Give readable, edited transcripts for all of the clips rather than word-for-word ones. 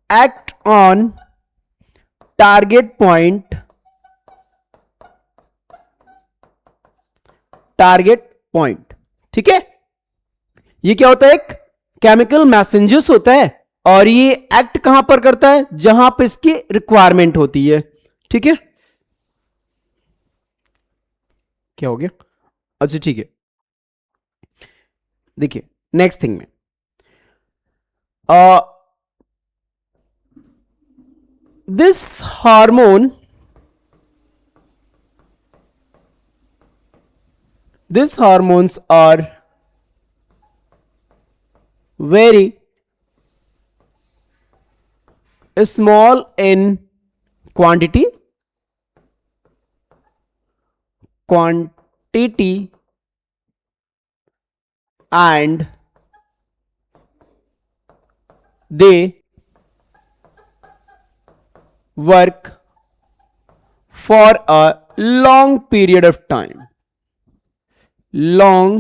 act on target point, target point. ठीक है, ये क्या होता है? एक केमिकल मैसेंजर्स होता है और ये एक्ट कहां पर करता है? जहां पर इसकी रिक्वायरमेंट होती है। ठीक है, क्या हो गया? अच्छा ठीक है, देखिए नेक्स्ट थिंग में this hormone, these hormones are very small in quantity, and they work for a long period of time, long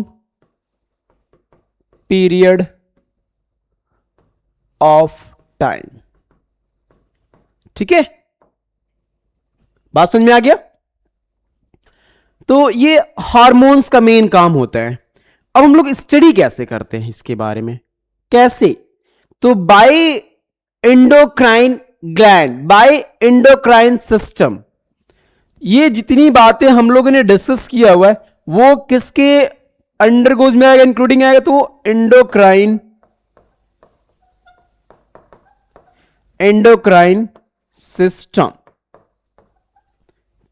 period of time। ठीक है, बात समझ में आ गया? तो ये हार्मोन्स का मेन काम होता है। अब हम लोग स्टडी कैसे करते हैं इसके बारे में? कैसे? तो bye endocrine gland, bye endocrine system. ये जितनी बातें हम लोगों ने डिस्कस किया हुआ है वो किसके अंडरगोज में आएगा, इंक्लूडिंग आएगा? तो एंडोक्राइन, एंडोक्राइन सिस्टम।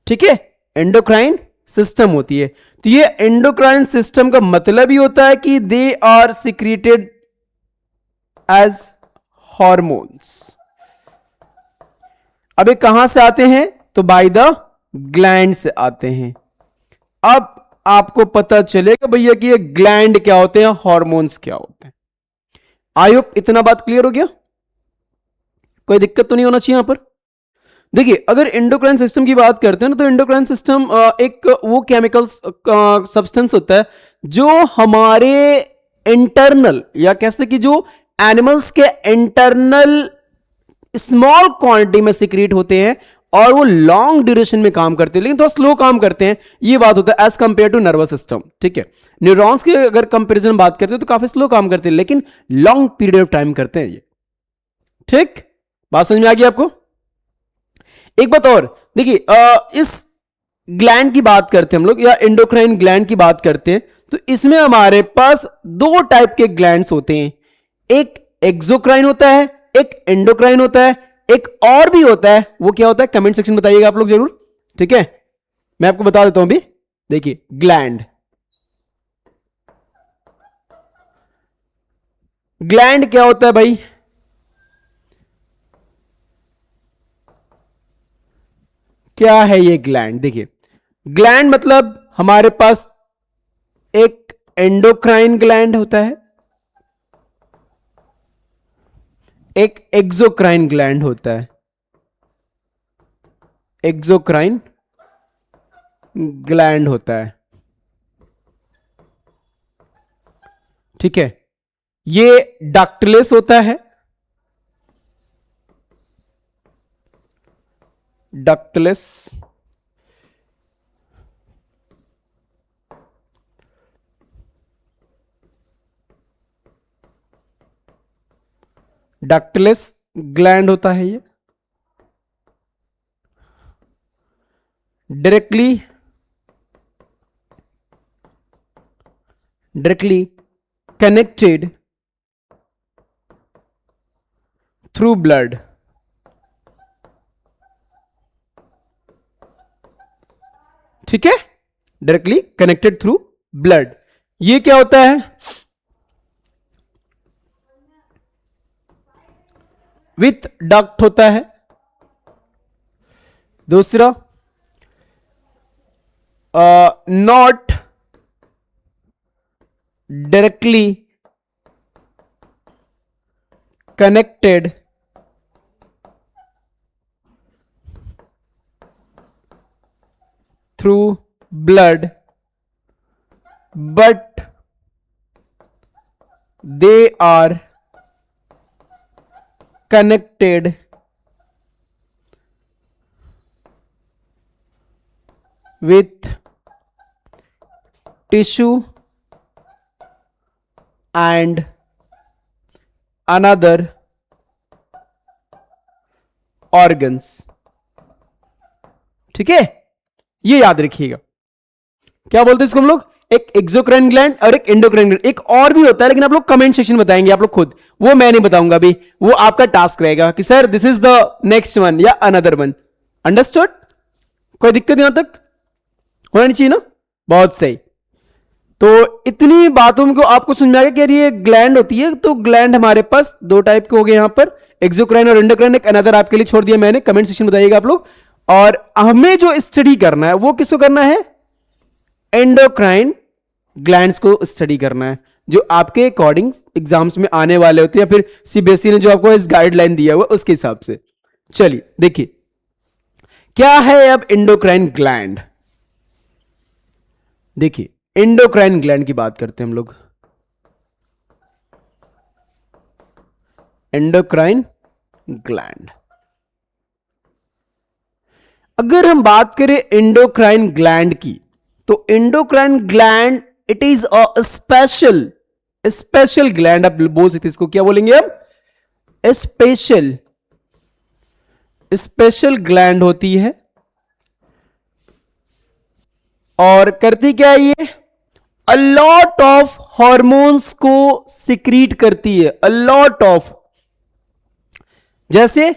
ठीक है, एंडोक्राइन सिस्टम होती है। तो ये एंडोक्राइन सिस्टम का मतलब ही होता है कि they are secreted as hormones. अब ये कहां से आते हैं? तो बाय द ग्लैंड से आते हैं। अब आपको पता चलेगा भैया कि ये ग्लैंड क्या होते हैं, हॉर्मोन्स क्या होते हैं। आई होप इतना बात क्लियर हो गया, कोई दिक्कत तो नहीं होना चाहिए यहां पर। देखिए अगर एंडोक्राइन सिस्टम की बात करते हैं ना, तो एंडोक्राइन सिस्टम एक वो केमिकल सब्सटेंस होता है जो हमारे इंटरनल, या कैसे कि जो एनिमल्स के इंटरनल स्मॉल क्वांटिटी में सिक्रीट होते हैं और वो लॉन्ग ड्यूरेशन में काम करते हैं, लेकिन थोड़ा स्लो काम करते हैं। ये बात होता है as compared to nervous system. ठीक है, न्यूरॉन्स की अगर कंपेरिजन बात करते हैं तो काफी स्लो काम करते हैं, लेकिन लॉन्ग पीरियड ऑफ टाइम करते हैं ये। ठीक, बात समझ में आ गई आपको? एक बात और देखिए, इस ग्लैंड की बात करते हैं हम लोग, या एंडोक्राइन ग्लैंड की बात करते हैं, तो इसमें हमारे पास दो टाइप के ग्लैंड्स होते हैं। एक एक्सोक्राइन होता है, एक एंडोक्राइन होता है। एक और भी होता है, वो क्या होता है? कमेंट सेक्शन में बताइएगा आप लोग जरूर। ठीक है, मैं आपको बता देता हूं अभी। देखिए ग्लैंड, ग्लैंड क्या होता है भाई? क्या है ये ग्लैंड? देखिए ग्लैंड मतलब हमारे पास एक एंडोक्राइन ग्लैंड होता है, एक एक्सोक्राइन ग्लैंड होता है। एक्सोक्राइन ग्लैंड होता है। ठीक है, ये डक्टलेस होता है, डक्टलेस। डक्टलेस ग्लैंड होता है ये। डायरेक्टली कनेक्टेड थ्रू ब्लड, ठीक है, डायरेक्टली कनेक्टेड थ्रू ब्लड। ये क्या होता है? विथ डक्ट होता है। दूसरा, not directly connected through blood but they are connected with tissue and another organs, ठीक है, ये याद रखिएगा। क्या बोलते हैं इसको हम लोग? एक एक्सोक्राइन ग्लैंड और एक एंडोक्राइन ग्लैंड। एक और भी होता है लेकिन आप लोग कमेंट सेक्शन में बताएंगे आप लोग खुद, वो मैं नहीं बताऊंगा अभी, वो आपका टास्क रहेगा कि sir this is the next one या अनदर वन। अंडरस्टूड? कोई दिक्कत नहीं यहां तक? होना नहीं चाहिए ना? बहुत सही। तो इतनी बातों को आपको समझ में आ गया कि यार ये ग्लैंड होती है। तो ग्लैंड हमारे पास दो टाइप के हो गए यहां पर, एक्सोक्राइन और एंडोक्राइन। एक अनदर आपके लिए छोड़ दिया मैंने, कमेंट सेक्शन में बताइएगा आप लोग। और हमें जो स्टडी करना है वो किसको करना है? एंडोक्राइन ग्लैंड्स को स्टडी करना है, जो आपके अकॉर्डिंग एग्जाम्स में आने वाले होते हैं, या फिर सीबीएसई ने जो आपको इस गाइडलाइन दिया हुआ उसके हिसाब से। चलिए देखिए क्या है अब एंडोक्राइन ग्लैंड। देखिए एंडोक्राइन ग्लैंड की बात करते हैं हम लोग। एंडोक्राइन ग्लैंड, अगर हम बात करें एंडोक्राइन ग्लैंड की, तो endocrine gland it is a special gland. आप बोल सकते इसको, क्या बोलेंगे हम? स्पेशल ग्लैंड होती है। और करती क्या है ये? अ लॉट ऑफ हॉर्मोन्स को सिक्रीट करती है। अ लॉट ऑफ, जैसे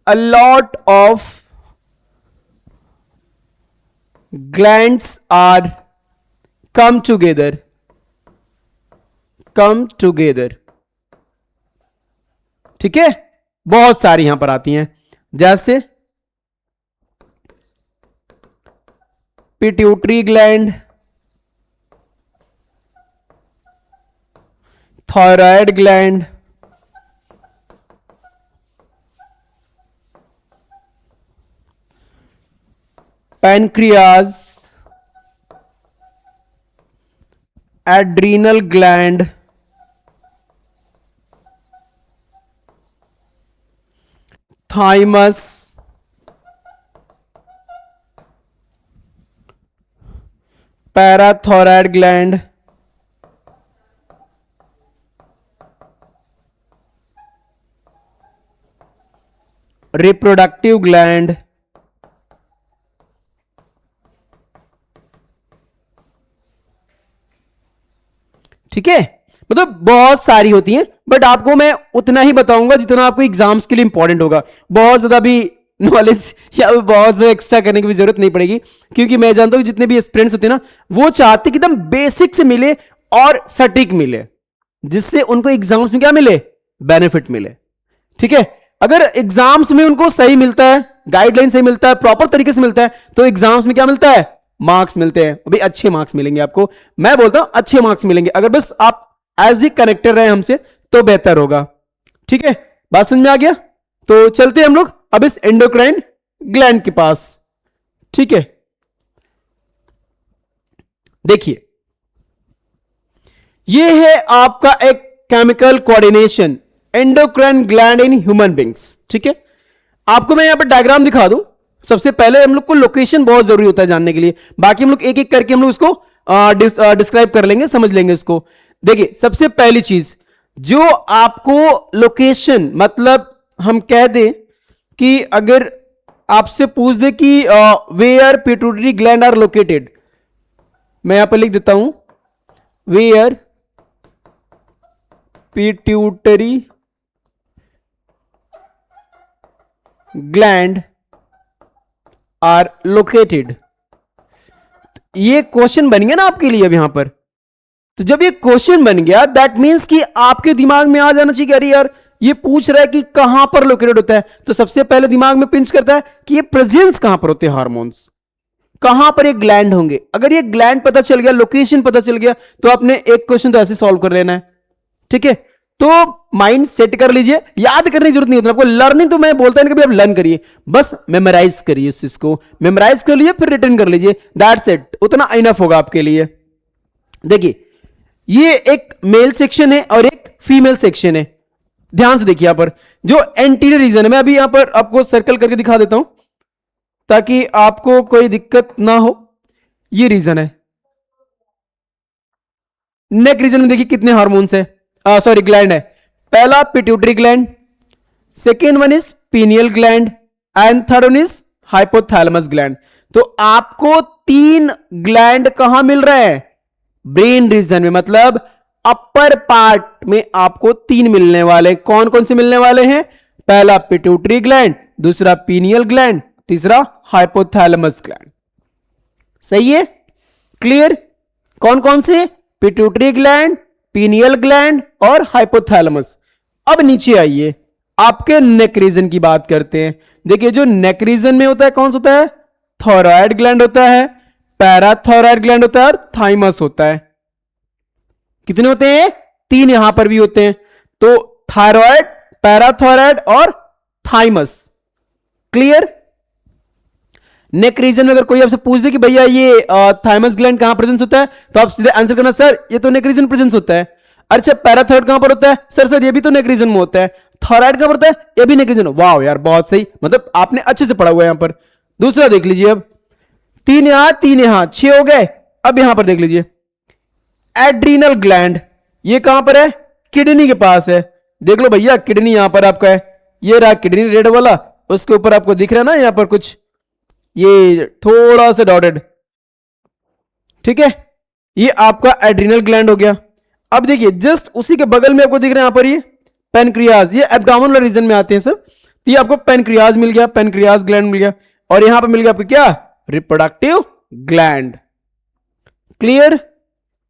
a lot of glands are come together, ठीक है, बहुत सारी यहां पर आती हैं, जैसे pituitary gland, thyroid gland, pancreas, adrenal gland, thymus, parathyroid gland, reproductive gland, ठीक है, मतलब बहुत सारी होती हैं, बट आपको मैं उतना ही बताऊंगा जितना आपको एग्जाम्स के लिए इंपॉर्टेंट होगा। बहुत ज्यादा भी नॉलेज या बहुत ज्यादा एक्स्ट्रा करने की भी जरूरत नहीं पड़ेगी, क्योंकि मैं जानता हूं जितने भी एस्पिरेंट्स होते हैं ना, वो चाहते कि एकदम बेसिक से मिले और सटीक मिले, जिससे उनको एग्जाम्स में क्या मिले? बेनिफिट मिले, ठीक है। अगर एग्जाम्स में उनको सही मिलता है, गाइडलाइन सही मिलता है, प्रॉपर तरीके से मिलता है, तो एग्जाम्स में क्या मिलता है? मार्क्स मिलते हैं, अभी अच्छे मार्क्स मिलेंगे आपको। मैं बोलता हूं अच्छे मार्क्स मिलेंगे, अगर बस आप एज ही कनेक्टेड रहे हमसे तो बेहतर होगा, ठीक है। बात समझ में आ गया? तो चलते हैं हम लोग अब इस एंडोक्राइन ग्लैंड के पास, ठीक है। देखिए ये है आपका एक chemical coordination, endocrine gland in human beings, ठीक है। आपको मैं यहां पर डायग्राम दिखा दूं। सबसे पहले हम लोग को लोकेशन बहुत जरूरी होता है जानने के लिए, बाकी हम लोग एक एक करके हम लोग इसको डिस्क्राइब कर लेंगे, समझ लेंगे इसको। देखिए सबसे पहली चीज जो आपको लोकेशन, मतलब हम कह दें कि अगर आपसे पूछ दे कि where pituitary gland are located, मैं यहां पर लिख देता हूं where pituitary gland are located. ये क्वेश्चन बन गया ना आपके लिए अब यहां पर। तो जब ये क्वेश्चन बन गया दैट मींस कि आपके दिमाग में आ जाना चाहिए कि अरे यार ये पूछ रहा है कि कहां पर लोकेटेड होता है, तो सबसे पहले दिमाग में पिंच करता है कि ये प्रेजेंस कहां पर होते हैं हार्मोन्स, कहां पर ये ग्लैंड होंगे। अगर ये ग्लैंड पता चल गया, लोकेशन पता चल गया, तो आपने एक क्वेश्चन तो ऐसे सॉल्व कर लेना है। ठीक है, तो माइंड सेट कर लीजिए, याद करने की जरूरत नहीं होती आपको। लर्निंग तो मैं बोलता है कि आप लर्न करिए, बस मेमोराइज करिए इस चीज को, मेमोराइज कर लीजिए फिर रिटर्न कर लीजिए, दैट्स इट, उतना इनफ होगा आपके लिए। देखिए ये एक मेल सेक्शन है और एक फीमेल सेक्शन है, ध्यान से देखिए यहां पर जो एंटीरियर रीजन है, मैं अभी यहां पर आपको सर्कल करके दिखा देता हूं ताकि आपको कोई दिक्कत ना हो। ये रीजन है, नेक रीजन में देखिए कितने हार्मोन्स है, सॉरी ग्लैंड है। पहला pituitary gland, second one is pineal gland and third one is hypothalamus gland. तो आपको 3 ग्लैंड कहां मिल रहे हैं? ब्रेन रीजन में, मतलब अपर पार्ट में आपको 3 मिलने वाले। कौन कौन से मिलने वाले हैं? पहला पिट्यूटरी ग्लैंड, दूसरा पीनियल ग्लैंड, तीसरा हाइपोथैलेमस ग्लैंड। सही है, क्लियर? कौन कौन से? पिट्यूटरी ग्लैंड, पीनियल ग्लैंड और हाइपोथैलेमस। अब नीचे आइए, आपके नेक रीजन की बात करते हैं। देखिए जो नेक रीजन में होता है कौन सा होता है? थायराइड ग्लैंड होता है, पैराथायराइड ग्लैंड होता है और थाइमस होता है। कितने होते हैं? 3 यहां पर भी होते हैं। तो थायराइड, पैराथायराइड और थाइमस। क्लियर? नेक रीजन में अगर कोई आपसे पूछ दे कि भैया ये थाइमस ग्लैंड कहां प्रेजेंस होता है, तो आप सीधे आंसर करना सर ये तो नेक रीजन प्रेजेंस होता है। अच्छा पैराथायराइड कहां पर होता है? सर ये भी तो नेक रीजन में होता है। थायराइड कहां पर होता है? ये भी नेक रीजन। वाह यार बहुत सही, मतलब आपने अच्छे से पढ़ा हुआ है यहां पर। दूसरा देख लीजिए, अब 3 यहां 3 यहां 6 हो गए। अब यहां पर देख लीजिए एड्रीनल ग्लैंड, ये कहां पर है? किडनी के पास है। देख लो भैया किडनी यहां पर आपका है, ये रहा किडनी रेड वाला, उसके ऊपर आपको दिख रहा है ना यहां पर कुछ ये थोड़ा सा डॉटेड। ठीक है, ये आपका एड्रीनल ग्लैंड हो गया। अब देखिए जस्ट उसी के बगल में आपको दिख रहा है यहां पर ये पेनक्रियाज, ये एब्डोमिनल रीजन में आते हैं सब। तो ये आपको पेनक्रियाज मिल गया, पेनक्रियाज ग्लैंड मिल गया, और यहां पर मिल गया आपको क्या? Reproductive gland. क्लियर?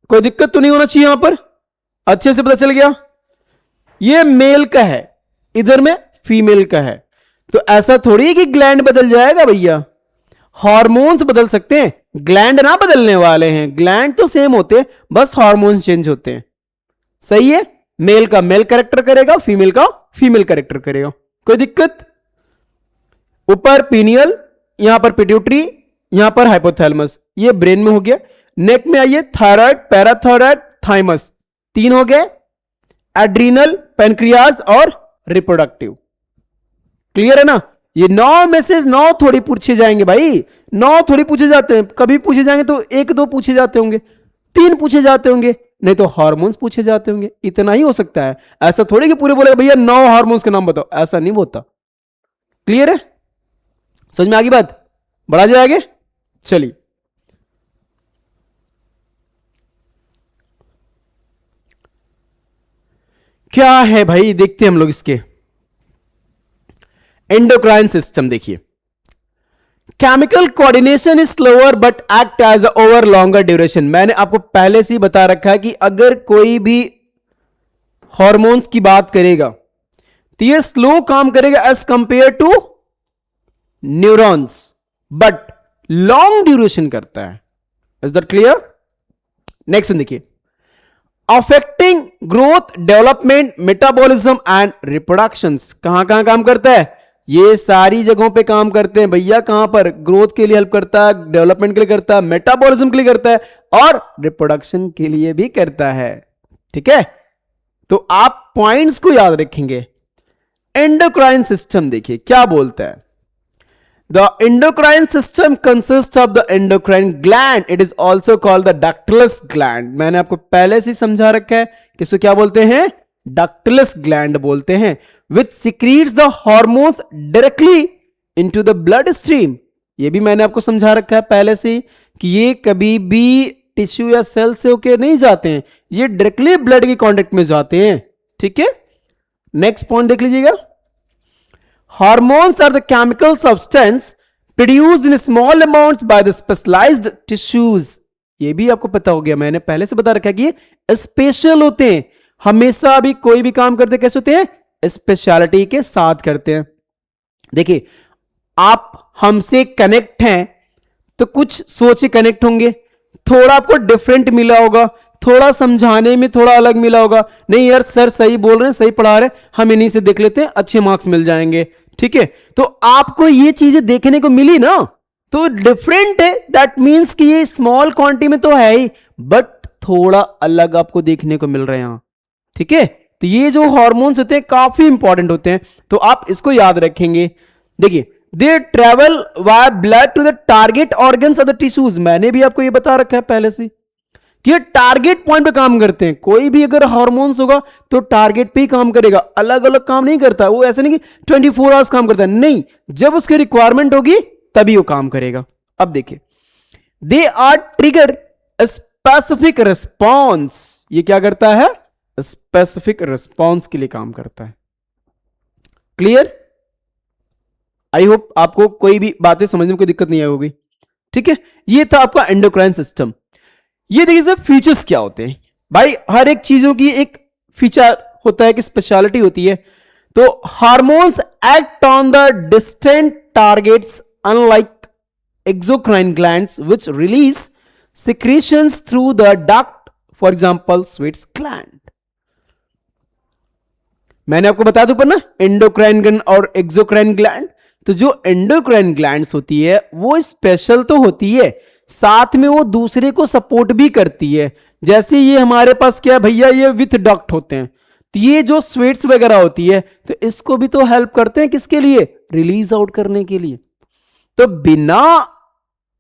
कोई दिक्कत तो नहीं होना चाहिए यहां पर, अच्छे से पता चल गया। ये मेल का है, इधर में फीमेल का है। तो ऐसा थोड़ी है कि ग्लैंड बदल जाएगा भैया, हार्मोन्स बदल सकते हैं, ग्लैंड ना बदलने वाले हैं। ग्लैंड तो सेम होते हैं, बस हार्मोन्स चेंज होते हैं। सही है, मेल का मेल कैरेक्टर करेगा, फीमेल का फीमेल कैरेक्टर करेगा। कोई दिक्कत? ऊपर पीनियल, यहां पर पिट्यूटरी, यहां पर हाइपोथैलेमस, ये ब्रेन में हो गया। नेक में आइए थायराइड, पैराथायराइड, थाइमस, 3 हो गए, एड्रीनल, पेनक्रियाज और रिप्रोडक्टिव। क्लियर है ना? ये 9 में से 9 थोड़ी पूछे जाएंगे भाई, 9 थोड़ी पूछे जाते हैं। कभी पूछे जाएंगे तो 1-2 पूछे जाते होंगे, 3 पूछे जाते होंगे, नहीं तो हार्मोन्स पूछे जाते होंगे। इतना ही हो सकता है, ऐसा थोड़ी कि पूरे बोले भैया 9 हार्मोन्स के नाम बताओ, ऐसा नहीं होता। क्लियर है? समझ में आ गई बात? बढ़ा जाए आगे, चलिए। क्या है भाई, देखते हैं हम लोग इसके एंडोक्राइन सिस्टम। देखिए chemical coordination is slower but act as over longer duration. मैंने आपको पहले से ही बता रखा है कि अगर कोई भी हॉर्मोन्स की बात करेगा तो ये स्लो काम करेगा as compared to neurons, but long duration करता है। Is that clear? नेक्स्ट देखिए, affecting growth, development, metabolism and reproduction. कहां कहां काम करता है? ये सारी जगहों पे काम करते हैं भैया। कहां पर? ग्रोथ के लिए हेल्प करता है, डेवलपमेंट के लिए करता है, मेटाबॉलिज्म के लिए करता है और रिप्रोडक्शन के लिए भी करता है। ठीक है, तो आप पॉइंट्स को याद रखेंगे। एंडोक्राइन सिस्टम देखिए क्या बोलता है। The endocrine system consists of the endocrine gland. It is also called the ductless gland. मैंने आपको पहले से समझा रखा है कि इसको क्या बोलते हैं? ductless gland बोलते हैं, which secretes the hormones directly into the blood stream. ये भी मैंने आपको समझा रखा है पहले से कि ये कभी भी टिश्यू या सेल से होके नहीं जाते हैं, ये डायरेक्टली ब्लड के कांटेक्ट में जाते हैं। ठीक है, नेक्स्ट पॉइंट देख लीजिएगा। Hormones are the chemical substance produced in small amounts by the specialised tissues. ये भी आपको पता हो गया, मैंने पहले से बता रखा है कि ये स्पेशल होते हैं। हमेशा भी कोई भी काम करते कैसे होते हैं, स्पेशलिटी के साथ करते हैं। देखिए, आप हमसे कनेक्ट हैं तो कुछ सोच के कनेक्ट होंगे, थोड़ा आपको डिफरेंट मिला होगा, थोड़ा समझाने में थोड़ा अलग मिला होगा। नहीं यार सर सही बोल रहे हैं, सही पढ़ा रहे हैं, हम इन्हीं से देख लेते हैं, अच्छे मार्क्स मिल जाएंगे। ठीक है, तो आपको ये चीजें देखने को मिली ना, तो डिफरेंट है, दैट मीन्स कि ये स्मॉल क्वांटिटी में तो है ही, बट थोड़ा अलग आपको देखने को मिल रहे हैं। ठीक है, तो ये जो हार्मोन्स होते हैं काफी इंपॉर्टेंट होते हैं, तो आप इसको याद रखेंगे। देखिए, they travel via blood to the target organs of the tissues. मैंने भी आपको ये बता रखा है पहले से कि ये टारगेट पॉइंट पे काम करते हैं। कोई भी अगर हार्मोन्स होगा तो टारगेट पे ही काम करेगा, अलग अलग काम नहीं करता। वो ऐसे नहीं कि 24 आवर्स काम करता है, नहीं, जब उसकी रिक्वायरमेंट होगी तभी वो काम करेगा। अब देखिए, they are trigger specific response. ये क्या करता है, स्पेसिफिक रिस्पॉन्स के लिए काम करता है। क्लियर? आई होप आपको कोई भी बातें समझने में कोई दिक्कत नहीं आई होगी। ठीक है, ये था आपका एंडोक्राइन सिस्टम। ये देखिए सर, फीचर्स क्या होते हैं भाई, हर एक चीजों की एक फीचर होता है कि स्पेशलिटी होती है। तो hormones act on the distant targets unlike exocrine glands which release secretions through the duct, for example sweats gland. मैंने आपको बताया था ऊपर ना, एंडोक्राइन ग्लैंड और एक्सोक्राइन ग्लैंड। तो जो एंडोक्राइन ग्लैंड्स होती है वो स्पेशल तो होती है, साथ में वो दूसरे को सपोर्ट भी करती है। जैसे ये हमारे पास क्या भैया, ये विथ डक्ट होते हैं, तो ये जो स्वेट्स वगैरह होती है तो इसको भी तो हेल्प करते हैं, किसके लिए, रिलीज आउट करने के लिए। तो बिना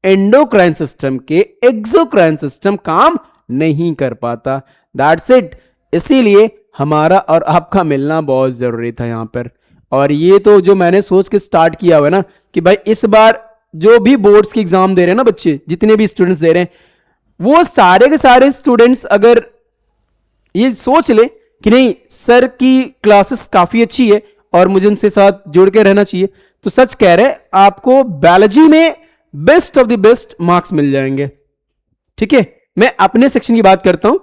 एंडोक्राइन सिस्टम के एक्सोक्राइन सिस्टम काम नहीं कर पाता। That's it. इसीलिए हमारा और आपका मिलना बहुत जरूरी था यहां पर। और ये तो जो मैंने सोच के स्टार्ट किया हुआ है ना कि भाई इस बार जो भी बोर्ड्स के एग्जाम दे रहे हैं ना बच्चे, जितने भी स्टूडेंट्स दे रहे हैं, वो सारे के सारे स्टूडेंट्स अगर ये सोच ले कि नहीं सर की क्लासेस काफी अच्छी है और मुझे उनसे साथ जुड़ के रहना चाहिए, तो सच कह रहे हैं आपको बायोलॉजी में best of the best marks मिल जाएंगे। ठीक है, मैं अपने सेक्शन की बात करता हूं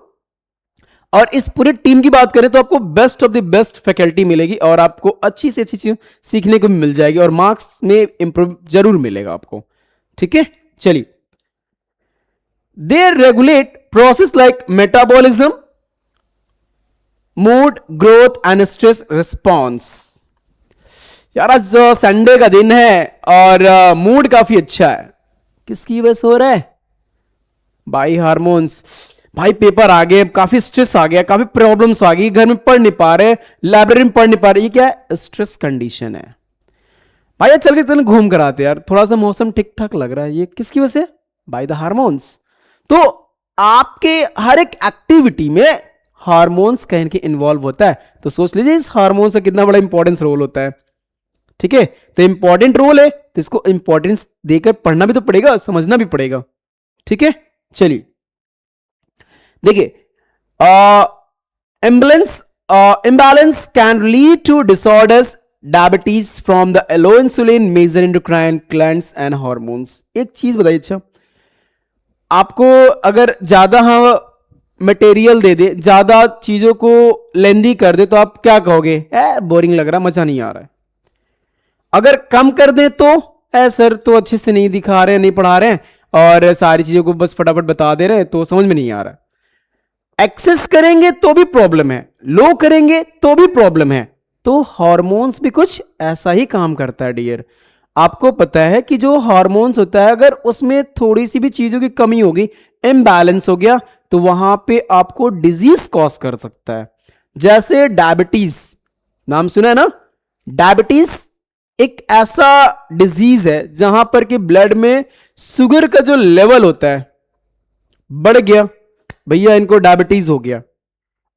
और इस पूरी टीम की बात करें तो आपको best of the best faculty मिलेगी और आपको अच्छी से अच्छी चीज सीखने को भी मिल जाएगी और मार्क्स में इंप्रूव जरूर मिलेगा आपको। ठीक है, चलिए। They regulate process like metabolism, mood, growth and stress response. यार आज संडे का दिन है और मूड काफी अच्छा है। किसकी वजह से हो रहा है भाई, हार्मोन्स। भाई पेपर आ गए, काफी स्ट्रेस आ गया, काफी प्रॉब्लम्स आ गई, घर में पढ़ नहीं पा रहे, लाइब्रेरी में पढ़ नहीं पा रहे, ये क्या है, स्ट्रेस कंडीशन है। भाई यार चल के तने घूम कर आते यार, थोड़ा सा मौसम ठीक ठाक लग रहा है, ये किसकी वजह से, बाय द हार्मोन्स। तो आपके हर एक एक्टिविटी में हार्मोन्स कहीं के इन्वॉल्व होता है, तो सोच लीजिए इस हार्मोन्स का कितना बड़ा इंपॉर्टेंस रोल होता है। ठीक है, तो इंपॉर्टेंट रोल है तो इसको इंपॉर्टेंस देकर पढ़ना भी तो पड़ेगा, समझना भी पड़ेगा। ठीक है, चलिए देखिए, imbalance can lead to disorders, diabetes from the low insulin, major endocrine glands and hormones। एक चीज बताइए, अच्छा आपको अगर ज्यादा मटेरियल दे दे, ज्यादा चीजों को लेंदी कर दे, तो आप क्या कहोगे, बोरिंग लग रहा, मजा नहीं आ रहा है। अगर कम कर दे तो सर तो अच्छे से नहीं दिखा रहे हैं, नहीं पढ़ा रहे हैं और सारी चीजों को बस फटाफट बता दे रहे हैं, तो समझ में नहीं आ रहा। एक्सेस करेंगे तो भी प्रॉब्लम है, लो करेंगे तो भी प्रॉब्लम है। तो हार्मोन्स भी कुछ ऐसा ही काम करता है डियर। आपको पता है कि जो हार्मोन्स होता है, अगर उसमें थोड़ी सी भी चीजों की कमी होगी, इम्बैलेंस हो गया, तो वहां पे आपको डिजीज कॉज कर सकता है। जैसे डायबिटीज, नाम सुना है ना, डायबिटीज एक ऐसा डिजीज है जहां पर कि ब्लड में शुगर का जो लेवल होता है बढ़ गया, भैया इनको डायबिटीज हो गया।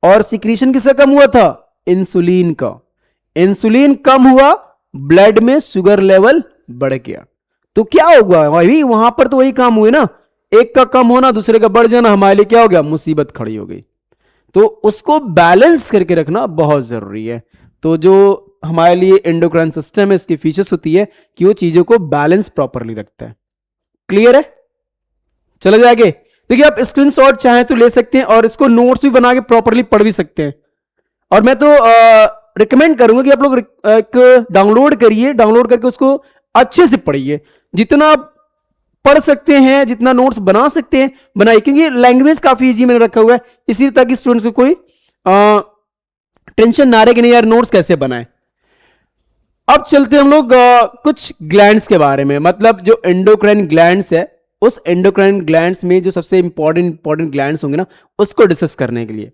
और सिक्रीशन किसका कम हुआ था, इंसुलिन का। इंसुलिन कम हुआ, ब्लड में शुगर लेवल बढ़ गया, तो क्या होगा भाई, वहां पर तो वही काम हुए ना, एक का कम होना दूसरे का बढ़ जाना, हमारे लिए क्या हो गया, मुसीबत खड़ी हो गई। तो उसको बैलेंस करके रखना बहुत जरूरी है। तो जो हमारे लिए एंडोक्राइन सिस्टम है, इसकी फीचर्स होती है कि वो चीजों को बैलेंस प्रॉपरली रखता है। क्लियर है? चलो जाएंगे। देखिए आप स्क्रीनशॉट चाहे तो ले सकते हैं और इसको नोट्स भी बना के प्रॉपरली पढ़ भी सकते हैं। और मैं तो रिकमेंड करूंगा कि आप लोग एक डाउनलोड करिए, डाउनलोड करके उसको अच्छे से पढ़िए। जितना आप पढ़ सकते हैं, जितना नोट्स बना सकते हैं बनाइए, क्योंकि लैंग्वेज काफी इजी मैंने रखा हुआ है, इसीलिए ताकि स्टूडेंट्स को कोई टेंशन ना रहे कि नहीं यार नोट्स कैसे बनाए। अब चलते हैं हम लोग कुछ ग्लैंड्स के बारे में, मतलब जो एंडोक्राइन ग्लैंड्स है, उस एंडोक्राइन ग्लैंड्स में जो सबसे इंपॉर्टेंट ग्लैंड्स होंगे ना, उसको डिस्कस करने के लिए।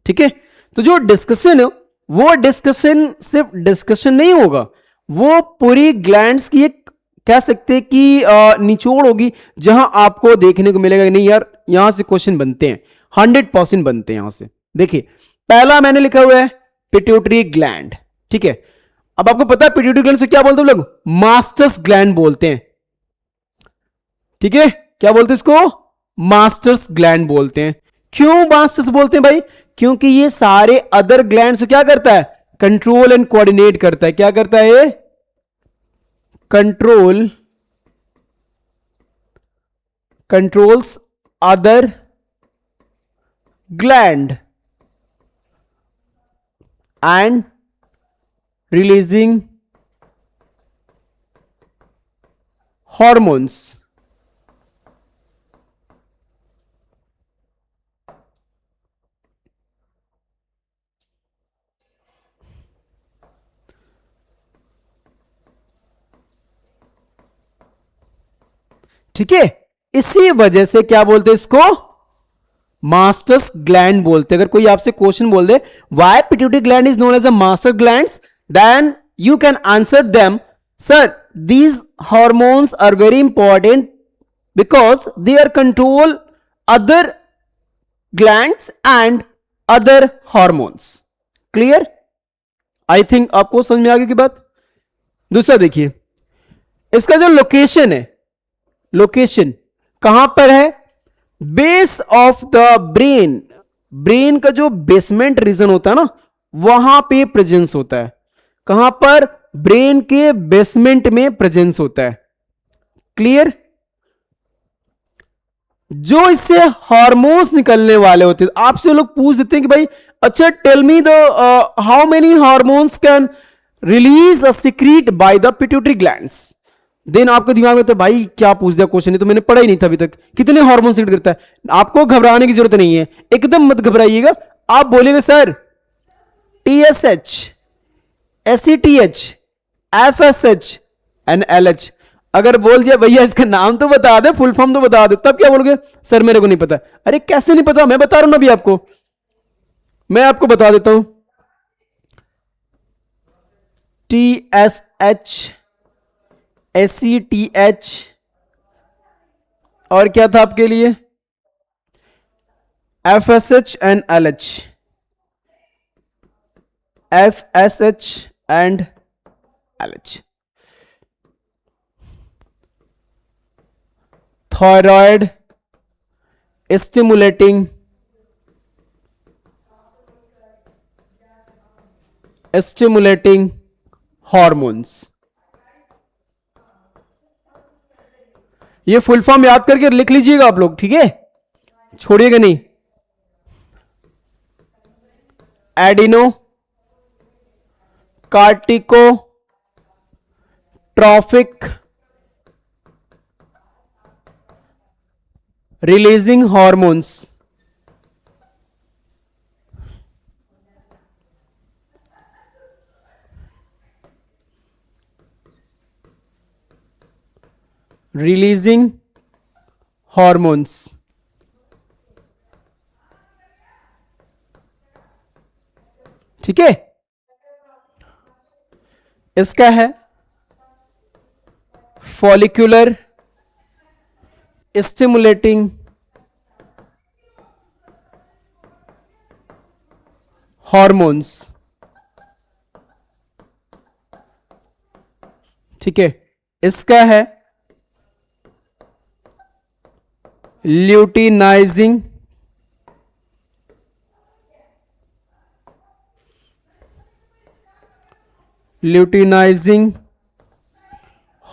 ठीक है, तो जो डिस्कशन है वो डिस्कशन सिर्फ डिस्कशन नहीं होगा, वो पूरी ग्लैंड्स की एक कह सकते हैं कि निचोड़ होगी, जहां आपको देखने को मिलेगा कि नहीं यार यहां से क्वेश्चन बनते हैं, 100% बनते हैं यहां से। देखिए पहला मैंने लिखा हुआ है पिट्यूटरी ग्लैंड। ठीक है, अब आपको पता है पिट्यूटरी ग्लैंड से क्या बोलते हैं लोग? मास्टर्स ग्लैंड बोलते हैं। ठीक है, क्या बोलते हैं इसको? मास्टर्स ग्लैंड बोलते हैं। क्यों मास्टर्स बोलते हैं भाई? क्योंकि ये सारे अदर ग्लैंड से क्या करता है? कंट्रोल एंड कोऑर्डिनेट करता है। क्या करता है ये? Controls other gland and releasing hormones. ठीक है, इसी वजह से क्या बोलते हैं इसको? मास्टर्स ग्लैंड बोलते हैं। अगर कोई आपसे क्वेश्चन बोल दे why pituitary gland is known as a master glands, then you can answer them, sir these hormones are very important because they are control other glands and other hormones. Clear? I think आपको समझ में आ गई की बात। दूसरा देखिए, इसका जो लोकेशन है, लोकेशन कहां पर है? Base of the brain. Brain का जो बेसमेंट रीजन होता है ना, वहां पे प्रेजेंस होता है। कहां पर? ब्रेन के बेसमेंट में प्रेजेंस होता है। क्लियर? जो इससे हार्मोन्स निकलने वाले होते हैं, आपसे लोग पूछ देते हैं कि भाई अच्छा tell me the how many hormones can release a secrete by the pituitary glands. Then आपके दिमाग में तो भाई क्या पूछ दिया क्वेश्चन, है तो मैंने पढ़ा ही नहीं था अभी तक, कितने हार्मोन सीक्रेट करता है। आपको घबराने की जरूरत नहीं है, एकदम मत घबराइएगा। आप बोलेंगे sir TSH, ACTH, FSH and LH। अगर बोल दिया भैया इसका नाम तो बता दे, फुल फॉर्म तो बता दे, तब क्या बोलोगे? सर मेरे को नहीं पता। अरे कैसे नहीं पता, मैं बता रहा हूं ना अभी आपको, मैं आपको बता देता हूं। TSH, ACTH और क्या था आपके लिए? FSH and LH, FSH and LH। Thyroid stimulating hormones. ये फुल फॉर्म याद करके लिख लीजिएगा आप लोग, ठीक है, छोड़िएगा नहीं। Adrenocorticotropic releasing hormones. Releasing hormones. ठीक है, इसका है फॉलिक्यूलर स्टिमुलेटिंग हॉर्मोन्स। ठीक है, इसका है ल्यूटिनाइजिंग ल्यूटिनाइजिंग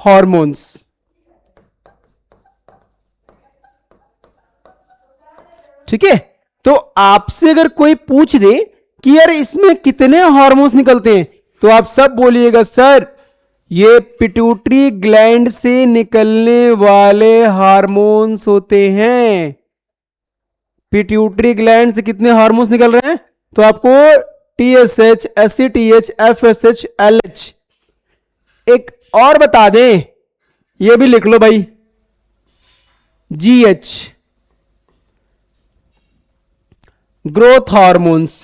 हॉर्मोन्स। ठीक है, तो आपसे अगर कोई पूछ दे कि यार इसमें कितने हार्मोन्स निकलते हैं, तो आप सब बोलिएगा सर ये पिट्यूटरी ग्लैंड से निकलने वाले हार्मोन्स होते हैं। पिट्यूटरी ग्लैंड से कितने हार्मोन्स निकल रहे हैं, तो आपको TSH, SCTH, FSH, LH। एक और बता दें, ये भी लिख लो भाई, GH, ग्रोथ हार्मोन्स,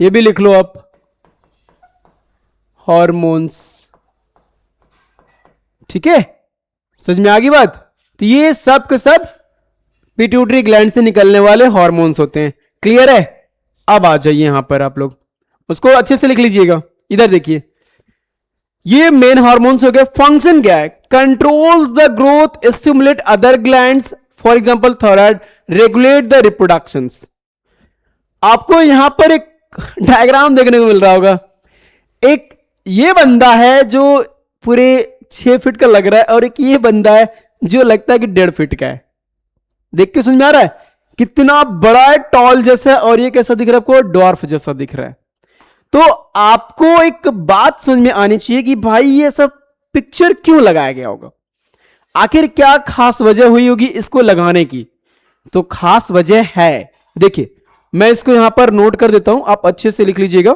ये भी लिख लो आप, हार्मोन्स। ठीक है, समझ में आ गई बात। तो ये सब के सब पिट्यूटरी ग्लैंड से निकलने वाले हार्मोन्स होते हैं। क्लियर है? अब आ जाइए यहां पर, आप लोग उसको अच्छे से लिख लीजिएगा। इधर देखिए, ये मेन हार्मोन्स हो गए। फंक्शन क्या है? Controls the growth, stimulate other glands, for example thyroid, regulate the reproductions. आपको यहां पर एक डायग्राम देखने को मिल रहा होगा। एक ये बंदा है जो पूरे 6 फीट का लग रहा है, और एक ये बंदा है जो लगता है कि 1.5 फीट का है। देख के समझ में आ रहा है कितना बड़ा है, टॉल जैसा है, और ये कैसा दिख रहा है आपको? ड्वार्फ जैसा दिख रहा है। तो आपको एक बात समझ में आनी चाहिए कि भाई ये सब पिक्चर क्यों लगाया गया होगा, आखिर क्या खास वजह हुई होगी इसको लगाने की। तो खास वजह है, देखिए मैं इसको यहां पर नोट कर देता हूं, आप अच्छे से लिख लीजिएगा।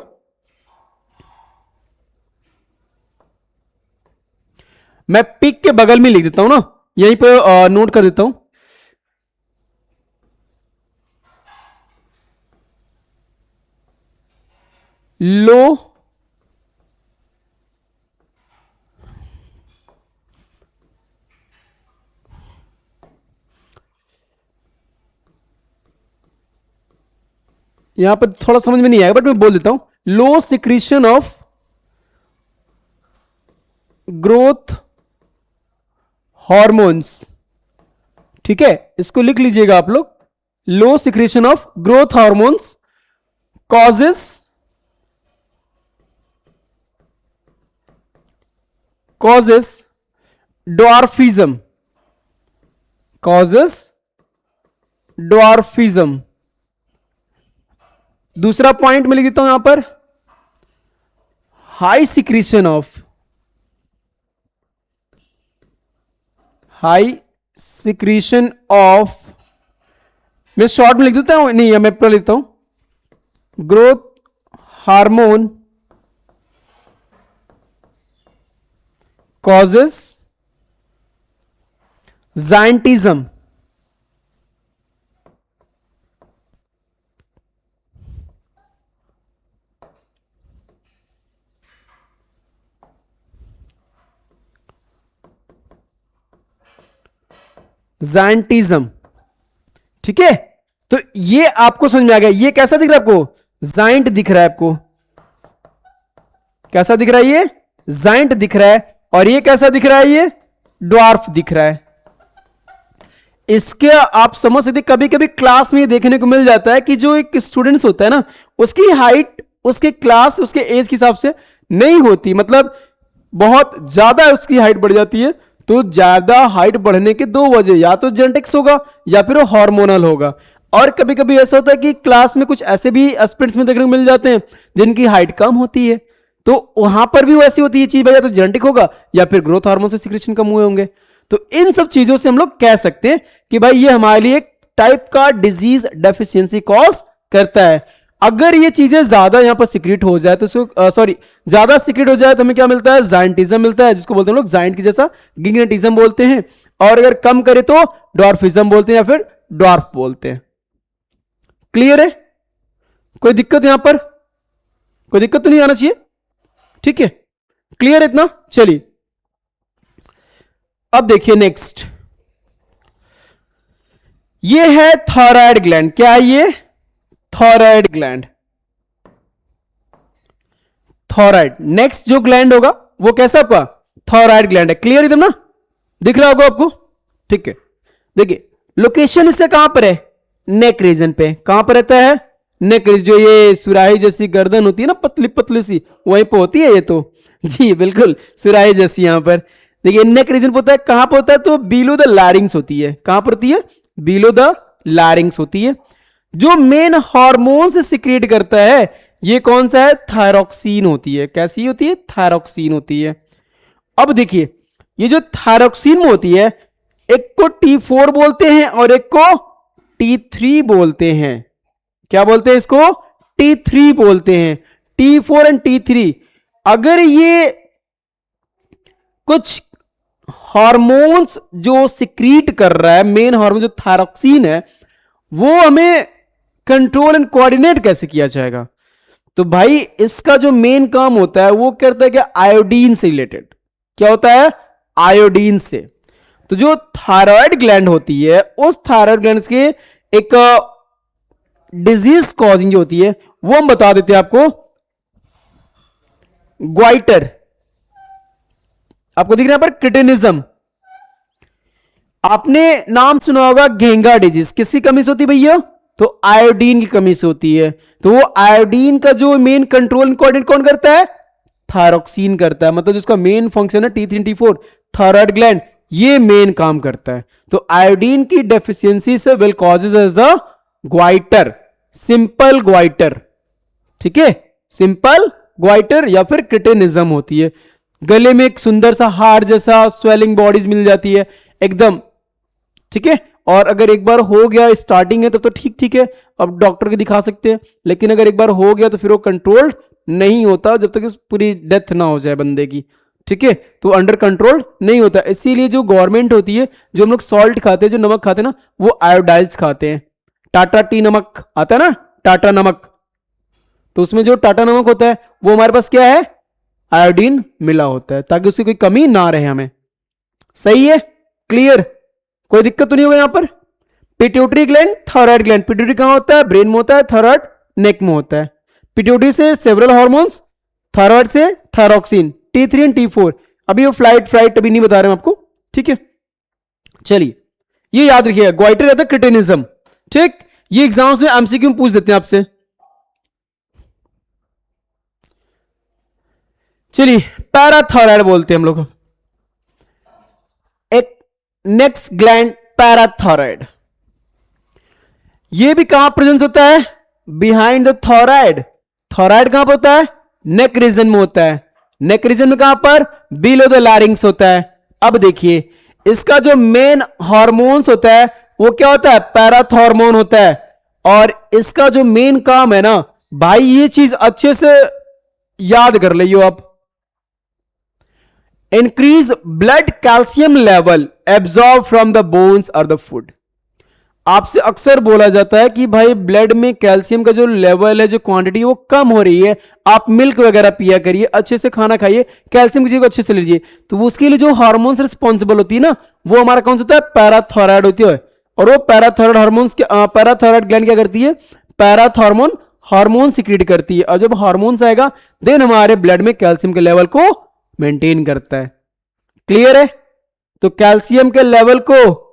मैं पिक के बगल में लिख देता हूं ना, यहीं पर नोट कर देता हूं। लो यहां पर थोड़ा समझ में नहीं आएगा, बट मैं बोल देता हूं, low secretion of growth hormones. ठीक है, इसको लिख लीजिएगा आप लोग, low secretion of growth hormones causes dwarfism, दूसरा पॉइंट मैं लिख देता हूं यहां पर, हाई सिक्रीशन ऑफ, मैं शॉर्ट में लिख देता हूं, नहीं मैं पूरा लिखता हूं, growth hormone causes gigantism. Gigantism, ठीक है। तो ये आपको समझ में आ गया। ये कैसा दिख रहा है आपको? जाइंट दिख रहा है आपको, कैसा दिख रहा है? ये जाइंट दिख रहा है। और ये कैसा दिख रहा है? ये ड्वार्फ दिख रहा है। इसके आप समझ सकते, कभी कभी क्लास में देखने को मिल जाता है कि जो एक स्टूडेंट्स होता है ना, उसकी हाइट उसके क्लास उसके एज के हिसाब से नहीं होती, मतलब बहुत ज्यादा उसकी हाइट बढ़ जाती है। तो ज्यादा हाइट बढ़ने के दो वजह, या तो जेनेटिक्स होगा या फिर हार्मोनल होगा। और कभी कभी ऐसा होता है कि क्लास में कुछ ऐसे भी एस्पिरेंट्स में देखने को मिल जाते हैं जिनकी हाइट कम होती है, तो वहां पर भी वैसी होती है चीज, या तो जेनेटिक होगा या फिर ग्रोथ हार्मोन से सिक्रेशन कम हुए होंगे। तो इन सब चीजों से हम लोग कह सकते हैं कि भाई ये हमारे लिए एक टाइप का डिजीज डेफिशिएंसी कॉज करता है। अगर ये चीजें ज्यादा यहां पर सिक्रेट हो जाए तो ज्यादा सिक्रेट हो जाए तो हमें क्या मिलता है? जाइंटिज्म मिलता है, जिसको बोलते हैं लोग जाइंट की जैसा गिग्नेटिज्म बोलते हैं। और अगर कम करे तो ड्वार्फिज्म बोलते हैं या फिर ड्वार्फ बोलते हैं। क्लियर है? कोई दिक्कत यहां पर? कोई दिक्कत तो नहीं आना चाहिए, ठीक है? क्लियर इतना? चलिए अब देखिए नेक्स्ट, ये है थायराइड ग्लैंड। क्या है ये? Thyroid gland. थायराइड नेक्स्ट जो ग्लैंड होगा वो कैसा आपका? थायराइड ग्लैंड है। क्लियर एकदम ना? दिख रहा होगा आपको, ठीक है। देखिए लोकेशन इससे कहां पर है? नेक रीजन पे। कहां पर रहता है? नेक जो ये सुराही जैसी गर्दन होती है ना, पतली पतली सी, वहीं पे होती है ये तो। जी बिल्कुल, सुराही जैसी। यहां पर देखिए नेक रीजन होता है, कहां पर होता है? तो बिलो द लैरिंग्स होती है। कहां पर होती है? बिलो द लैरिंग्स होती है। जो मेन हार्मोन से सिक्रेट करता है ये कौन सा है? थायरॉक्सिन होती है। कैसी होती है? थायरॉक्सिन होती है। अब देखिए ये जो थायरॉक्सिन में होती है, एक को T4 बोलते हैं और एक को T3 बोलते हैं। क्या बोलते हैं इसको? T3 बोलते हैं। T4 एंड T3 अगर ये कुछ हार्मोन्स जो सिक्रीट कर रहा है, मेन हार्मोन जो थायरॉक्सिन है, वो हमें कंट्रोल एंड कोऑर्डिनेट कैसे किया जाएगा? तो भाई इसका जो मेन काम होता है वो करता है कि आयोडीन से रिलेटेड। क्या होता है? आयोडीन से। तो जो थायराइड ग्लैंड होती है, उस थायराइड ग्लैंड के एक डिजीज कॉजिंग जो होती है वो हम बता देते हैं आपको, ग्वाइटर। आपको दिख रहा है पर क्रिटिनिज्म। आपने नाम सुना होगा घेंगा डिजीज, किसकी कमी से होती है भैया? तो आयोडीन की कमी से होती है। तो वो आयोडीन का जो मेन कंट्रोल कोऑर्डिनेट कौन करता है? थायरॉक्सिन करता है। मतलब जिसका मेन फंक्शन है T3 T4, थायराइड ग्लैंड, ये मेन काम करता है। तो आयोडीन की डेफिशिएंसी से will causes as a goitre, simple goitre. ठीक है, सिंपल ग्वाइटर या फिर क्रिटिनिज्म होती है। गले में एक सुंदर सा हार जैसा स्वेलिंग बॉडीज मिल जाती है एकदम। ठीक है, और अगर एक बार हो गया, स्टार्टिंग है तब तो ठीक ठीक है, अब डॉक्टर को दिखा सकते हैं। लेकिन अगर एक बार हो गया तो फिर वो कंट्रोल नहीं होता जब तक पूरी डेथ ना हो जाए बंदे की। ठीक है, तो अंडर कंट्रोल नहीं होता। इसीलिए जो गवर्नमेंट होती है, जो हम लोग सॉल्ट खाते हैं, जो नमक खाते हैं ना, वो आयोडाइज्ड खाते हैं। टाटा टी नमक आता है ना, टाटा नमक, तो उसमें जो टाटा नमक होता है वो हमारे पास क्या है? आयोडीन मिला होता है, ताकि उसकी कोई कमी ना रहे हमें। सही है? क्लियर? कोई दिक्कत तो नहीं होगा यहां पर? Pituitary gland, thyroid gland. Pituitary कहां होता है? ब्रेन में होता है। थायराइड नेक में होता है। पिट्यूटरी से सेवरल हार्मोन्स, थायराइड से थायरॉक्सिन, T3 एंड T4। अभी वो फ्लाइट फ्लाइट अभी नहीं बता रहे हम आपको। ठीक है, चलिए ये याद रखिएगा, ग्वाइटर रहता है क्रिटिनिज्म। ठीक, ये एग्जाम्स में एमसीक्यू में पूछ देते हैं आपसे। चलिए पैराथायराइड बोलते हैं हम लोग। एक नेक्स्ट ग्लैंड पैराथायराइड, ये भी कहां प्रेजेंस होता है? Behind the thyroid. थायराइड कहां पर होता है? नेक रीजन में होता है। नेक रीजन में कहां पर? बिलो द लैरिंग्स होता है। अब देखिए इसका जो मेन हार्मोन्स होता है वो क्या होता है? पैराथॉर्मोन होता है। और इसका जो मेन काम है ना भाई, ये चीज अच्छे से याद कर लियो आप। Increase blood calcium level absorb from the bones और द फूड। आपसे अक्सर बोला जाता है कि भाई ब्लड में कैल्शियम का जो लेवल है, जो क्वांटिटी वो कम हो रही है, आप मिल्क वगैरह पिया करिए, अच्छे से खाना खाइए, कैल्शियम की चीज को अच्छे से लीजिए। तो वो उसके लिए जो हार्मोन्स रिस्पॉन्सिबल होती है ना, वो हमारा कौन सा होता है? पैराथायराइड होती है। और वो पैराथायराइड हार्मोन्स, पैराथायराइड ग्लैंड क्या करती है? पैराथॉर्मोन हार्मोन सिक्रीट करती है। और जब हार्मोन्स आएगा देन हमारे ब्लड में कैल्शियम के लेवल को मेंटेन करता है। क्लियर है? तो कैल्शियम के लेवल को,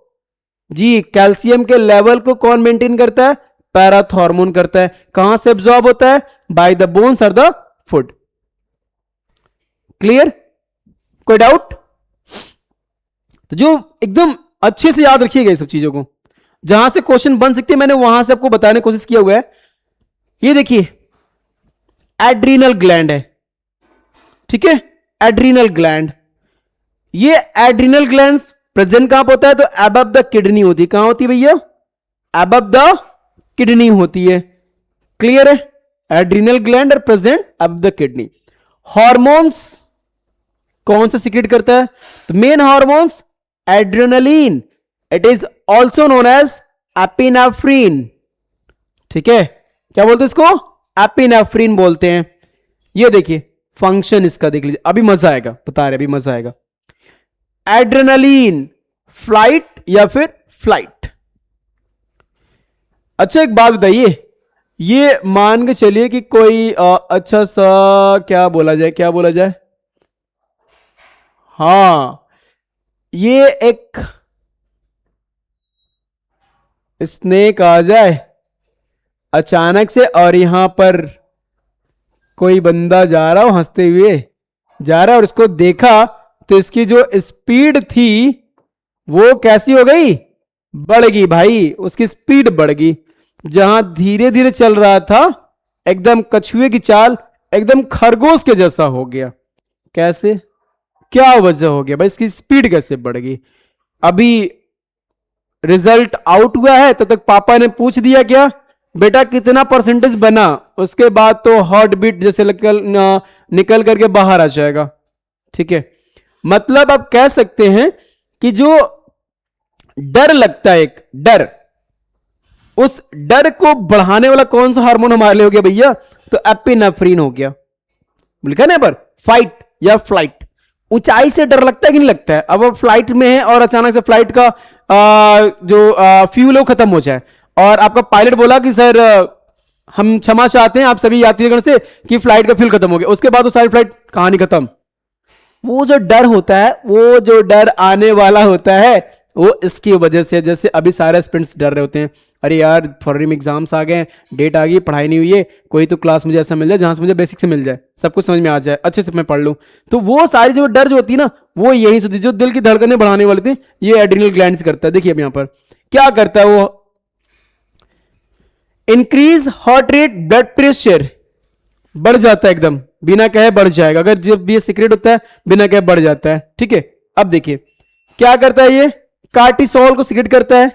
जी कैल्शियम के लेवल को कौन मेंटेन करता है? पैराथॉर्मोन करता है। कहां से एब्जॉर्ब होता है? बाय द बोन्स और द फूड। क्लियर? कोई डाउट? तो जो एकदम अच्छे से याद रखिएगा ये सब चीजों को, जहां से क्वेश्चन बन सकते हैं मैंने वहां से आपको बताने की कोशिश किया हुआ है। ये देखिए एड्रीनल ग्लैंड है। ठीक है, एड्रीनल ग्लैंड, ये एड्रीनल ग्लैंड प्रेजेंट कहां होता है? तो अबव द किडनी होती है। कहां होती है भैया? अबव द किडनी होती है। क्लियर है? Adrenal gland are present above the kidney. Hormones कौन सा सीक्रेट करता है? तो main hormones adrenaline, it is also known as epinephrine. ठीक है, क्या बोलते हैं इसको? एपिनेफ्रिन बोलते हैं। ये देखिए फंक्शन इसका देख लीजिए, अभी मजा आएगा, बता रहे अभी मजा आएगा। एड्रेनलिन, फ्लाइट या फिर फ्लाइट। अच्छा एक बात बताइए, ये मान के चलिए कि कोई अच्छा सा क्या बोला जाए, क्या बोला जाए, हां ये एक स्नेक आ जाए अचानक से, और यहां पर कोई बंदा जा रहा हो हंसते हुए जा रहा है, और उसको देखा तो इसकी जो स्पीड थी वो कैसी हो गई, बढ़ गई भाई, उसकी स्पीड बढ़ गई। जहां धीरे धीरे चल रहा था एकदम कछुए की चाल एकदम खरगोश के जैसा हो गया। कैसे, क्या वजह हो गया भाई, इसकी स्पीड कैसे बढ़ गई। अभी रिजल्ट आउट हुआ है तब तक पापा ने पूछ दिया क्या बेटा कितना परसेंटेज बना, उसके बाद तो हार्ट बीट जैसे निकल करके बाहर आ जाएगा। ठीक है, मतलब आप कह सकते हैं कि जो डर लगता है, एक डर, उस डर को बढ़ाने वाला कौन सा हार्मोन हमारे लिए हो गया भैया, तो एपिनेफ्रिन हो गया। लिखा ना पर फाइट या फ्लाइट। ऊंचाई से डर लगता है कि नहीं लगता है। अब फ्लाइट में है और अचानक से फ्लाइट का जो फ्यूल है वो खत्म हो जाए, और आपका पायलट बोला कि सर हम क्षमा चाहते हैं आप सभी यात्रीगण से कि फ्लाइट का फ्यूल खत्म हो गया, उसके बाद तो सारी फ्लाइट कहानी खत्म। वो जो डर होता है, वो जो डर आने वाला होता है वो इसकी वजह से, जैसे अभी सारे स्टूडेंट्स डर रहे होते हैं, अरे यार फरवरी में एग्जाम्स आ गए, डेट आ गई, पढ़ाई नहीं हुई है, कोई तो क्लास मुझे ऐसा मिल जाए जहां से मुझे बेसिक से मिल जाए, सब कुछ समझ में आ जाए, अच्छे से मैं पढ़ लूं। तो वो सारी जो डर जो होती है ना, वो यही होती है, जो दिल की धड़कनें बढ़ाने वाली थी, ये एड्रिनल ग्लैंड्स करता है। देखिए अब यहां पर क्या करता है, वो increase heart rate, blood pressure बढ़ जाता है, एकदम बिना कहे बढ़ जाएगा, अगर जब भी ये सीक्रेट होता है बिना कहे बढ़ जाता है। ठीक है, अब देखिए क्या करता है, ये कार्टिसोल को सीक्रेट करता है,